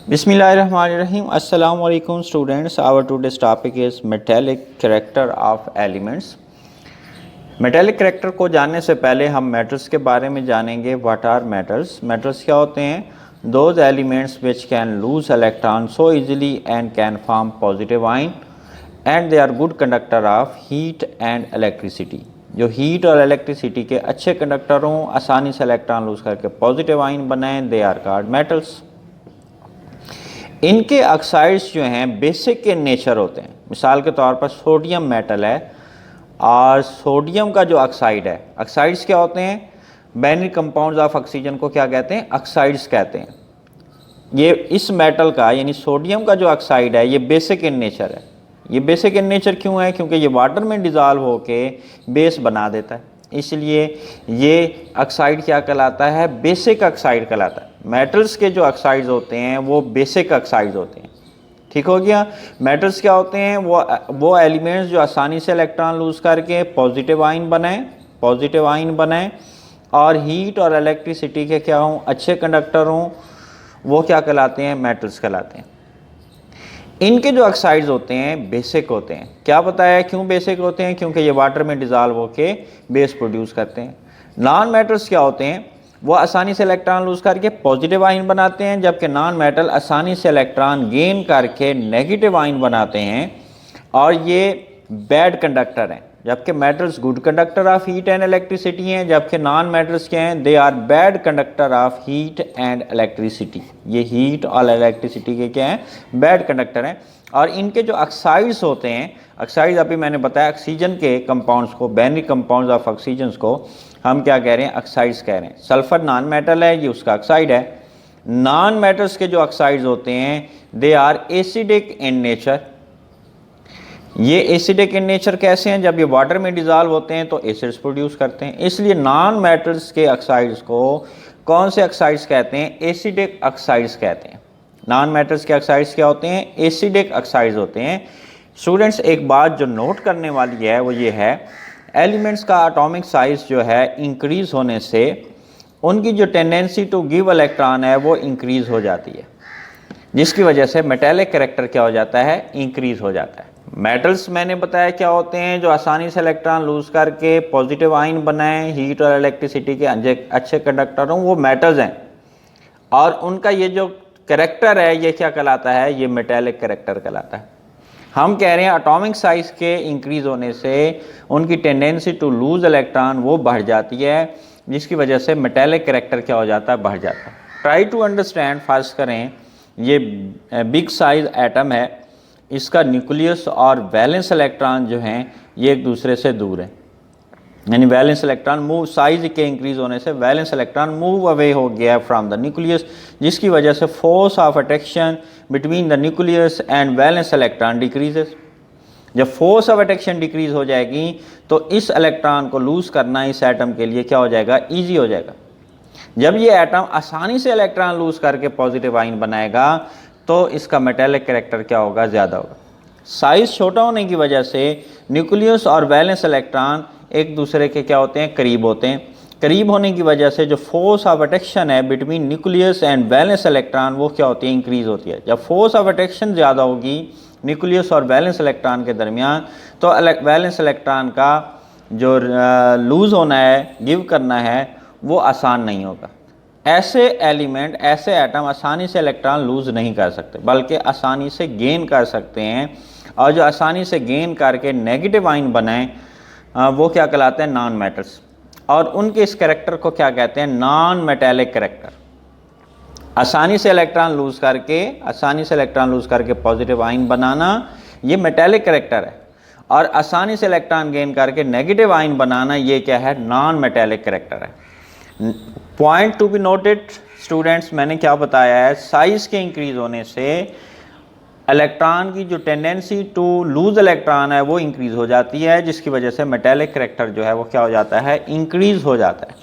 Bismillahirrahmanirrahim. Assalamu alaikum students. Our today's topic is metallic character of elements. Metallic character को जानने से पहले हम मेटल्स के बारे में जानेंगे. What are metals? मेटल्स क्या होते हैं? Those elements which can lose electron so easily and can form positive ion and they are good conductor of heat and electricity. जो हीट और इलेक्ट्रिसिटी के अच्छे कंडक्टर हों, आसानी से इलेक्ट्रॉन लूज करके पॉजिटिव आयन बनाएं, दे आर कॉल्ड मेटल्स. इनके ऑक्साइड्स जो हैं बेसिक इन नेचर होते हैं. मिसाल के तौर पर सोडियम मेटल है और सोडियम का जो ऑक्साइड है, ऑक्साइड्स क्या होते हैं? बाइनरी कंपाउंड्स ऑफ ऑक्सीजन को क्या कहते हैं? ऑक्साइड्स कहते हैं. ये इस मेटल का यानी सोडियम का जो ऑक्साइड है ये बेसिक इन नेचर है. ये बेसिक इन नेचर क्यों है? क्योंकि ये वाटर में डिज़ोल्व होके बेस बना देता है, इसलिए ये ऑक्साइड क्या कहलाता है? बेसिक ऑक्साइड कहलाता है. मेटल्स के जो ऑक्साइड्स होते हैं वो बेसिक ऑक्साइड्स होते हैं. ठीक हो गया. मेटल्स क्या होते हैं? वो एलिमेंट्स जो आसानी से इलेक्ट्रॉन लूज करके पॉजिटिव आयन बनाएं और हीट और इलेक्ट्रिसिटी के क्या हों? अच्छे कंडक्टर हों, वो क्या कहलाते हैं? मेटल्स कहलाते हैं. इनके जो ऑक्साइड्स होते हैं बेसिक होते हैं. क्या बताया क्यों बेसिक होते हैं? क्योंकि ये वाटर में डिज़ोल्व होके बेस प्रोड्यूस करते हैं. नॉन मेटल्स क्या होते हैं? वो आसानी से इलेक्ट्रॉन लूज करके पॉजिटिव आयन बनाते हैं, जबकि नॉन मेटल आसानी से इलेक्ट्रॉन गेन करके नेगेटिव आयन बनाते हैं और ये बैड कंडक्टर हैं. जबकि metals good conductor of heat and electricity हैं, जबकि नॉन मेटल्स क्या हैं? They are bad conductor of heat and electricity. ये हीट और इलेक्ट्रिसिटी के क्या हैं? बैड कंडक्टर हैं. और इनके जो ऑक्साइड्स होते हैं, ऑक्साइड्स अभी मैंने बताया ऑक्सीजन के कंपाउंड्स को, बाइनरी कंपाउंड्स ऑफ ऑक्सीजन को हम क्या कह रहे हैं? ऑक्साइड्स कह रहे हैं. सल्फर नॉन मेटल है, ये उसका ऑक्साइड है. नॉन मेटल्स के जो ऑक्साइड्स होते हैं they are acidic in nature. ये एसिडिक इन नेचर कैसे हैं? जब ये वाटर में डिज़ोल्व होते हैं तो एसिड्स प्रोड्यूस करते हैं. इसलिए नॉन मेटल्स के ऑक्साइड्स को कौन से ऑक्साइड्स कहते हैं? एसिडिक ऑक्साइड्स कहते हैं. नॉन मेटल्स के ऑक्साइड्स क्या होते हैं? एसिडिक ऑक्साइड्स होते हैं. स्टूडेंट्स, एक बात जो नोट करने वाली है वो ये है, एलिमेंट्स का एटॉमिक साइज जो है इंक्रीज़ होने से उनकी जो टेंडेंसी टू गिव इलेक्ट्रॉन है वो इंक्रीज़ हो जाती है, जिसकी वजह से मेटेलिक कैरेक्टर क्या हो जाता है? इंक्रीज़ हो जाता है. मेटल्स मैंने बताया क्या होते हैं? जो आसानी से इलेक्ट्रॉन लूज करके पॉजिटिव आयन बनाएं, हीट और इलेक्ट्रिसिटी के अच्छे कंडक्टर हों, वो मेटल्स हैं. और उनका ये जो कैरेक्टर है ये क्या कहलाता है? ये मेटेलिक कैरेक्टर कहलाता है. हम कह रहे हैं एटॉमिक साइज के इंक्रीज होने से उनकी टेंडेंसी टू लूज इलेक्ट्रॉन वो बढ़ जाती है, जिसकी वजह से मेटेलिक कैरेक्टर क्या हो जाता है? बढ़ जाता है. Try to understand. फर्स्ट करें, ये बिग साइज एटम है, इसका न्यूक्लियस और वैलेंस इलेक्ट्रॉन जो हैं ये एक दूसरे से दूर है. यानी वैलेंस इलेक्ट्रॉन मूव, साइज के इंक्रीज होने से वैलेंस इलेक्ट्रॉन मूव अवे हो गया फ्रॉम द न्यूक्लियस, जिसकी वजह से force of attraction between the nucleus and valence electron decreases. जब फोर्स ऑफ अट्रैक्शन डिक्रीज हो जाएगी तो इस इलेक्ट्रॉन को लूज करना इस एटम के लिए क्या हो जाएगा? ईजी हो जाएगा. जब ये एटम आसानी से इलेक्ट्रॉन लूज करके पॉजिटिव आयन बनाएगा तो इसका मेटेलिक कैरेक्टर क्या होगा? ज़्यादा होगा. साइज छोटा होने की वजह से न्यूक्लियस और वैलेंस इलेक्ट्रॉन एक दूसरे के क्या होते हैं? करीब होते हैं. करीब होने की वजह से जो फोर्स ऑफ अट्रैक्शन है between nucleus and valence electron वो क्या होती है? इंक्रीज होती है. जब फोर्स ऑफ अट्रैक्शन ज़्यादा होगी न्यूक्लियस और वैलेंस इलेक्ट्रॉन के दरमियान तो वैलेंस इलेक्ट्रॉन का जो लूज़ होना है, गिव करना है, वो आसान नहीं होगा. ऐसे एलिमेंट, ऐसे एटम आसानी से इलेक्ट्रॉन लूज़ नहीं कर सकते, बल्कि आसानी से गेन कर सकते हैं. और जो आसानी से गेन करके नेगेटिव आयन बनाएं वो क्या कहलाते हैं? Non metals. और उनके इस कैरेक्टर को क्या कहते हैं? Non metallic character. आसानी से इलेक्ट्रॉन लूज करके पॉजिटिव आयन बनाना ये मेटेलिक कैरेक्टर है, और आसानी से इलेक्ट्रॉन गेन करके नेगेटिव आयन बनाना ये क्या है? नॉन मेटेलिक कैरेक्टर है. Point to be noted students, मैंने क्या बताया है? साइज के इंक्रीज होने से इलेक्ट्रॉन की जो टेंडेंसी टू लूज इलेक्ट्रॉन है वो इंक्रीज हो जाती है, जिसकी वजह से मेटेलिक कैरेक्टर जो है वो क्या हो जाता है? इंक्रीज हो जाता है.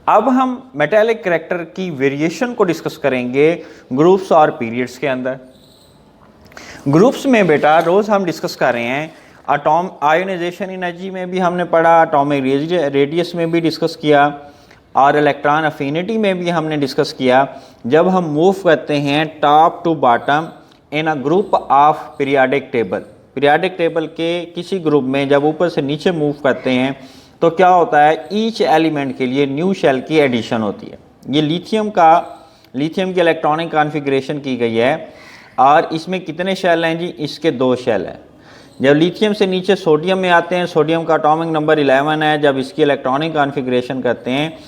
अब हम मेटेलिक कैरेक्टर की वेरिएशन को डिस्कस करेंगे ग्रुप्स और पीरियड्स के अंदर. ग्रुप्स में बेटा रोज़ हम डिस्कस कर रहे हैं. आयोनाइजेशन एनर्जी में भी हमने पढ़ा, एटॉमिक रेडियस में भी डिस्कस किया, और इलेक्ट्रॉन अफिनिटी में भी हमने डिस्कस किया, जब हम मूव करते हैं top to bottom in a group of periodic table, periodic table के किसी ग्रुप में जब ऊपर से नीचे मूव करते हैं तो क्या होता है, ईच एलिमेंट के लिए न्यू शेल की एडिशन होती है। ये लिथियम की इलेक्ट्रॉनिक कॉन्फ़िगरेशन की गई है और इसमें कितने शेल हैं जी, इसके 2 शेल हैं। जब लिथियम से नीचे सोडियम में आते हैं, सोडियम का एटॉमिक नंबर 11 है, जब इसकी इलेक्ट्रॉनिक कॉन्फ़िगरेशन करते हैं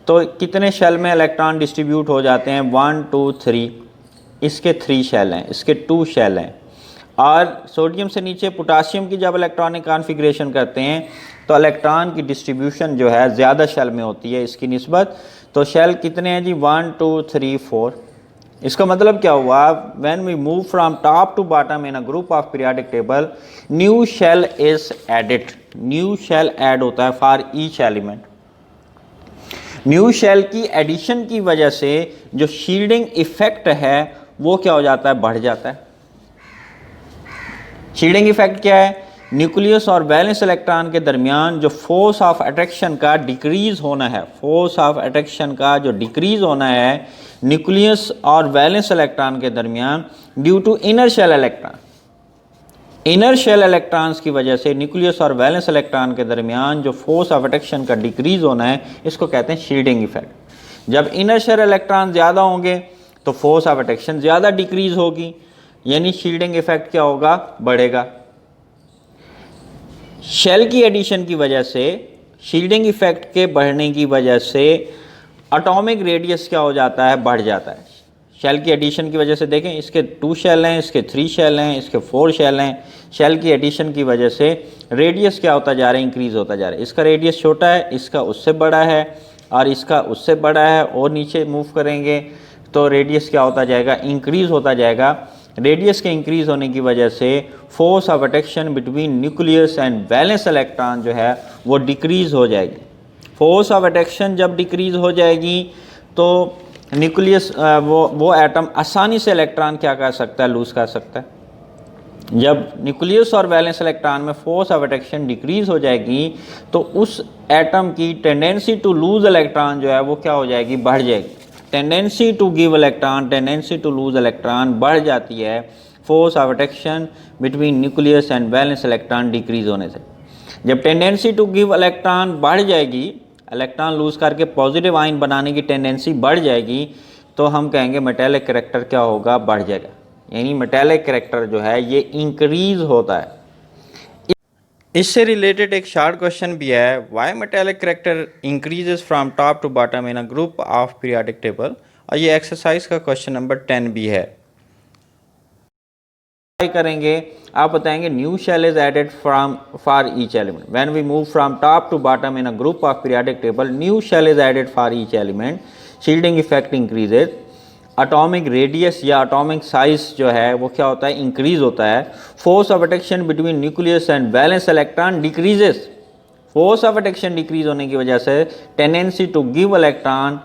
तो कितने शेल में इलेक्ट्रॉन डिस्ट्रीब्यूट हो जाते हैं, 1 2 3, इसके 3 शेल हैं, इसके 2 शेल हैं। और सोडियम से नीचे पोटासियम की जब इलेक्ट्रॉनिक कॉन्फ़िगरेशन करते हैं तो इलेक्ट्रॉन की डिस्ट्रीब्यूशन जो है ज़्यादा शेल में होती है इसकी निस्बत। तो शेल कितने हैं जी, 1 2 3 4। इसका मतलब क्या हुआ, when we move from top to bottom in a group of periodic table, new shell is added, new shell add होता है for each element. New shell की एडिशन की वजह से जो शील्डिंग इफेक्ट है वो क्या हो जाता है, बढ़ जाता है। शील्डिंग इफेक्ट क्या है, न्यूक्लियस और वैलेंस इलेक्ट्रॉन के दरमियान जो फोर्स ऑफ अट्रैक्शन का डिक्रीज होना है, फोर्स ऑफ अट्रैक्शन का जो डिक्रीज होना है न्यूक्लियस और वैलेंस इलेक्ट्रॉन के दरमियान due to inner shell electron, inner shell electrons की वजह से न्यूक्लियस और वैलेंस इलेक्ट्रॉन के दरमियान जो फोर्स ऑफ अट्रैक्शन का डिक्रीज होना है, इसको कहते हैं शील्डिंग इफेक्ट। जब इनर शेल इलेक्ट्रॉन ज़्यादा होंगे तो फोर्स ऑफ अट्रैक्शन ज़्यादा डिक्रीज होगी, यानी शील्डिंग इफेक्ट क्या होगा, बढ़ेगा। शेल की एडिशन की वजह से, शील्डिंग इफेक्ट के बढ़ने की वजह से एटॉमिक रेडियस क्या हो जाता है, बढ़ जाता है। शेल की एडिशन की वजह से देखें, इसके 2 शेल हैं, इसके 3 शेल हैं, इसके 4 शेल हैं। शेल की एडिशन की वजह से रेडियस क्या होता जा रहा है, इंक्रीज़ होता जा रहा है। इसका रेडियस छोटा है, इसका उससे बड़ा है और इसका उससे बड़ा है, और नीचे मूव करेंगे तो रेडियस क्या होता जाएगा, इंक्रीज़ होता जाएगा। रेडियस के इंक्रीज़ होने की वजह से force of attraction between nucleus and valence electron जो है वो डिक्रीज़ हो जाएगी। फोर्स ऑफ अट्रैक्शन जब डिक्रीज़ हो जाएगी तो न्यूक्लियस वो एटम आसानी से इलेक्ट्रॉन क्या कर सकता है, लूज़ कर सकता है। जब न्यूक्लियस और वैलेंस इलेक्ट्रॉन में फोर्स ऑफ अट्रैक्शन डिक्रीज़ हो जाएगी तो उस एटम की टेंडेंसी टू लूज़ इलेक्ट्रॉन जो है वो क्या हो जाएगी, बढ़ जाएगी। Tendency to give electron, tendency to lose electron बढ़ जाती है force of attraction between nucleus and valence electron decrease होने से। जब टेंडेंसी टू गिव इलेक्ट्रॉन बढ़ जाएगी, इलेक्ट्रॉन लूज करके पॉजिटिव आयन बनाने की टेंडेंसी बढ़ जाएगी, तो हम कहेंगे मेटालिक करैक्टर क्या होगा, बढ़ जाएगा। यानी मेटालिक करैक्टर जो है ये इंक्रीज होता है। इससे रिलेटेड एक शॉर्ट क्वेश्चन भी है, why metallic character increases from top to bottom in a group of periodic table, और ये एक्सरसाइज का क्वेश्चन नंबर 10 भी है। करेंगे, आप बताएंगे new shell is added from for each element when we move from top to bottom in a group of periodic table, new shell is added for each element, shielding effect increases, atomic radius या atomic size जो है वो क्या होता है, increase होता है। Force of attraction between nucleus and valence electron decreases, force of attraction decrease होने की वजह से tendency to give electron,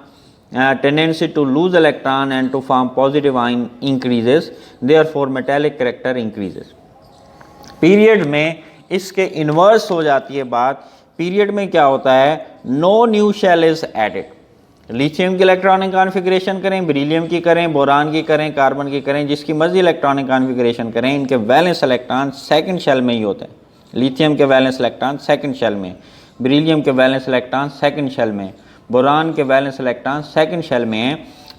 tendency to lose electron and to form positive ion increases, therefore metallic character increases. Period में इसके inverse हो जाती है बात। पीरियड में क्या होता है, no new shell is added. Lithium की इलेक्ट्रॉनिक कॉन्फ़िगरेशन करें, बेरिलियम की करें, बोरान की करें, कार्बन की करें, जिसकी मर्जी इलेक्ट्रॉनिक कॉन्फ़िगरेशन करें, इनके वैलेंस इलेक्ट्रॉन सेकंड शेल में ही होते हैं। लिथियम के वैलेंस इलेक्ट्रॉन सेकंड शेल में, बेरिलियम के वैलेंस इलेक्ट्रॉन सेकंड शेल में, बोरान के वैलेंस इलेक्ट्रॉन सेकंड शेल में है।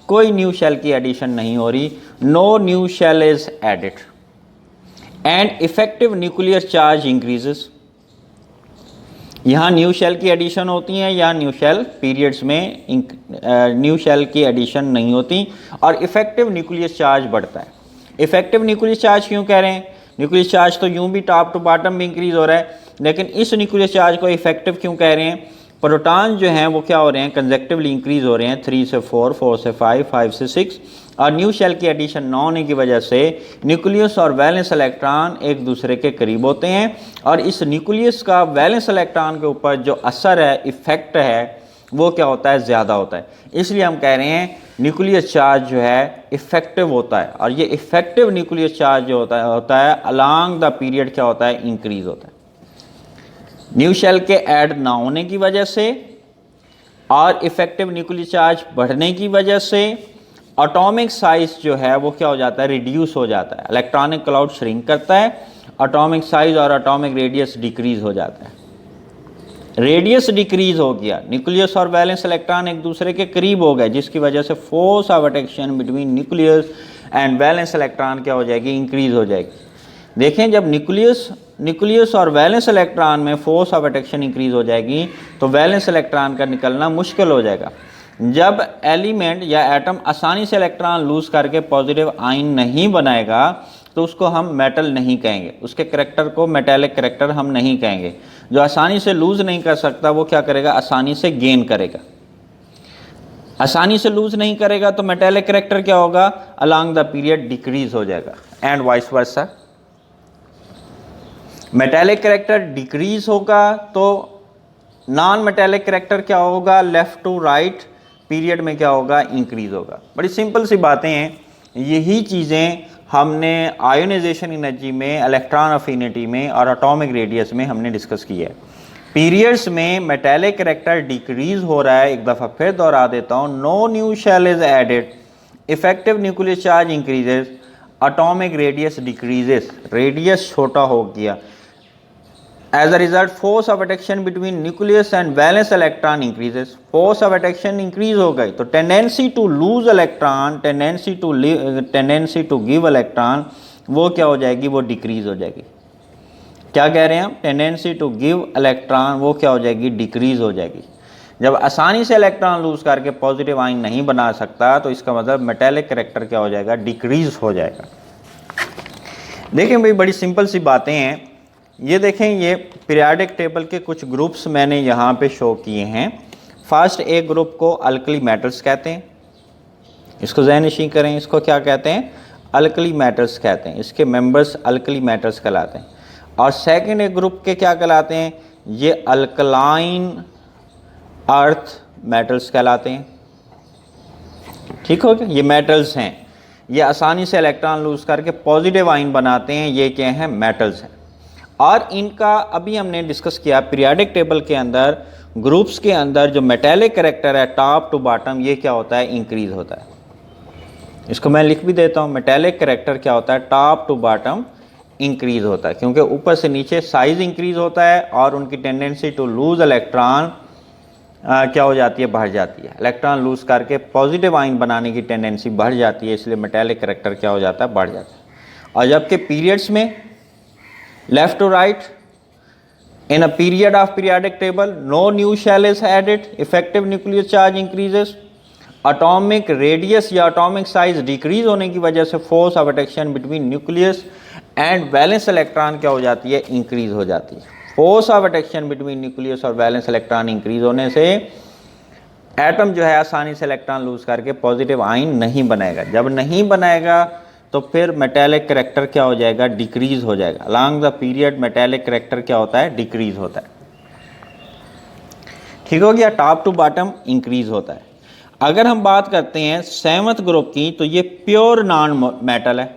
कोई न्यू शेल की एडिशन नहीं हो रही, no new shell is added and effective nuclear charge increases. यहाँ न्यू शेल की एडिशन होती हैं, या न्यू शेल पीरियड्स में न्यू शेल की एडिशन नहीं होती और इफेक्टिव न्यूक्लियर चार्ज बढ़ता है। इफेक्टिव न्यूक्लियर चार्ज क्यों कह रहे हैं, न्यूक्लियर चार्ज तो यूं भी टॉप टू बॉटम भी इंक्रीज हो रहा है, लेकिन इस न्यूक्लियर चार्ज को इफेक्टिव क्यों कह रहे हैं, प्रोटॉन जो हैं वो क्या हो रहे हैं, कंजेक्टिवली इंक्रीज हो रहे हैं, 3 से 4, 4 से 5, 5 से 6, और न्यू शेल की एडिशन न होने की वजह से न्यूक्लियस और वैलेंस इलेक्ट्रॉन एक दूसरे के करीब होते हैं, और इस न्यूक्लियस का वैलेंस इलेक्ट्रॉन के ऊपर जो असर है, इफेक्ट है, वो क्या होता है, ज़्यादा होता है। इसलिए हम कह रहे हैं न्यूक्लियर चार्ज जो है इफेक्टिव होता है, और ये इफेक्टिव न्यूक्लियर चार्ज जो होता है अलॉन्ग द पीरियड क्या होता है, इंक्रीज होता है। न्यू शेल के ऐड ना होने की वजह से और इफेक्टिव न्यूक्लियर चार्ज बढ़ने की वजह से एटॉमिक साइज जो है वो क्या हो जाता है, रिड्यूस हो जाता है। इलेक्ट्रॉनिक क्लाउड श्रिंक करता है, एटॉमिक साइज और एटॉमिक रेडियस डिक्रीज हो जाता है। रेडियस डिक्रीज हो गया, न्यूक्लियस और वैलेंस इलेक्ट्रॉन एक दूसरे के करीब हो गए, जिसकी वजह से force of attraction between nucleus and valence electron क्या हो जाएगी, इंक्रीज हो जाएगी। देखें, जब न्यूक्लियस और वैलेंस इलेक्ट्रॉन में फोर्स ऑफ अट्रैक्शन इंक्रीज हो जाएगी तो वैलेंस इलेक्ट्रॉन का निकलना मुश्किल हो जाएगा। जब एलिमेंट या एटम आसानी से इलेक्ट्रॉन लूज करके पॉजिटिव आयन नहीं बनाएगा तो उसको हम मेटल नहीं कहेंगे, उसके करैक्टर को मेटेलिक करैक्टर हम नहीं कहेंगे। जो आसानी से लूज नहीं कर सकता वो क्या करेगा, आसानी से गेन करेगा। आसानी से लूज नहीं करेगा तो मेटेलिक करैक्टर क्या होगा, अलोंग द पीरियड डिक्रीज हो जाएगा, and vice versa. Metallic character decrease होगा तो नॉन मेटेलिक करैक्टर क्या होगा, लेफ्ट टू राइट पीरियड में क्या होगा, इंक्रीज होगा। बड़ी सिंपल सी बातें हैं, यही चीज़ें हमने आयोनाइजेशन एनर्जी में, इलेक्ट्रॉन अफिनिटी में और एटॉमिक रेडियस में हमने डिस्कस किया है। पीरियड्स में मेटेलिक करैक्टर डिक्रीज हो रहा है, एक दफ़ा फिर दोहरा देता हूँ, no new shell is added, effective nuclear charge increases, atomic radius decreases, radius छोटा हो गया। As a result, force of attraction between nucleus and valence electron increases. Force of attraction increase हो गई तो tendency to lose electron, tendency to give electron वो क्या हो जाएगी, वो decrease हो जाएगी। क्या कह रहे हैं हम, tendency to give electron वो क्या हो जाएगी, decrease हो जाएगी। जब आसानी से इलेक्ट्रॉन लूज करके पॉजिटिव आयन नहीं बना सकता तो इसका मतलब मेटेलिक करैक्टर क्या हो जाएगा, डिक्रीज हो जाएगा। देखें भाई, बड़ी सिंपल सी बातें हैं। ये देखें, ये पीरियोडिक टेबल के कुछ ग्रुप्स मैंने यहाँ पे शो किए हैं। फर्स्ट एक ग्रुप को अल्कली मेटल्स कहते हैं, इसको ज़हन-नशीं करें, इसको क्या कहते हैं, अल्कली मेटल्स कहते हैं, इसके मेंबर्स अल्कली मेटल्स कहलाते हैं। और सेकंड एक ग्रुप के क्या कहलाते हैं, ये अल्कलाइन अर्थ मेटल्स कहलाते हैं। ठीक हो गया, ये मेटल्स हैं, ये आसानी से इलेक्ट्रॉन लूज करके पॉजिटिव आयन बनाते हैं, ये क्या हैं, मेटल्स हैं। और इनका अभी हमने डिस्कस किया पीरियोडिक टेबल के अंदर, ग्रुप्स के अंदर जो मेटेलिक करैक्टर है टॉप टू बॉटम, ये क्या होता है, इंक्रीज होता है। इसको मैं लिख भी देता हूँ, मेटेलिक करैक्टर क्या होता है, टॉप टू बॉटम इंक्रीज होता है, क्योंकि ऊपर से नीचे साइज इंक्रीज होता है और उनकी टेंडेंसी टू लूज इलेक्ट्रॉन क्या हो जाती है, बढ़ जाती है। इलेक्ट्रॉन लूज करके पॉजिटिव आयन बनाने की टेंडेंसी बढ़ जाती है, इसलिए मेटेलिक करैक्टर क्या हो जाता है, बढ़ जाता है। और जबकि पीरियड्स में left to right, in a period of periodic table, no new shell is added, effective nuclear charge increases, atomic radius या atomic size decrease होने की वजह से force of attraction between nucleus and valence electron क्या हो जाती है, increase हो जाती है। force of attraction between nucleus और valence electron increase होने से एटम जो है आसानी से इलेक्ट्रॉन लूज करके पॉजिटिव आयन नहीं बनाएगा। जब नहीं बनाएगा तो फिर मेटेलिक करैक्टर क्या हो जाएगा, डिक्रीज हो जाएगा। Along the period metallic character क्या होता है, डिक्रीज होता है। ठीक हो गया, टॉप टू बॉटम इंक्रीज होता है। अगर हम बात करते हैं सेवंथ ग्रुप की, तो ये प्योर नॉन मेटल है,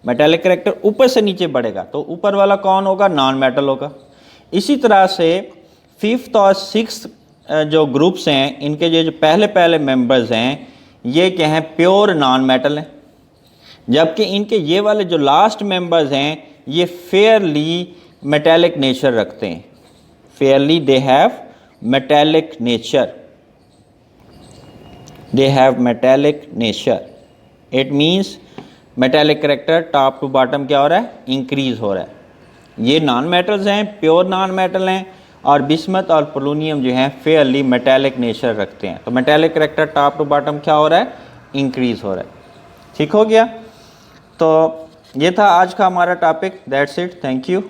मेटेलिक करैक्टर ऊपर से नीचे बढ़ेगा, तो ऊपर वाला कौन होगा, नॉन मेटल होगा। इसी तरह से फिफ्थ और सिक्स्थ जो ग्रुप्स हैं, इनके जो पहले मेंबर्स हैं, ये क्या हैं, प्योर नॉन मेटल हैं। जबकि इनके ये वाले जो लास्ट मेंबर्स हैं, ये फेयरली मेटेलिक नेचर रखते हैं, fairly they have metallic nature, they have metallic nature. It means metallic character top to bottom क्या हो रहा है, इंक्रीज हो रहा है। ये नॉन मेटल्स हैं, प्योर नॉन मेटल हैं, और बिस्मथ और पोलोनियम जो हैं फेयरली मेटेलिक नेचर रखते हैं। तो metallic character top to bottom क्या हो रहा है, इंक्रीज हो रहा है। ठीक हो गया, तो ये था आज का हमारा topic. That's it, thank you.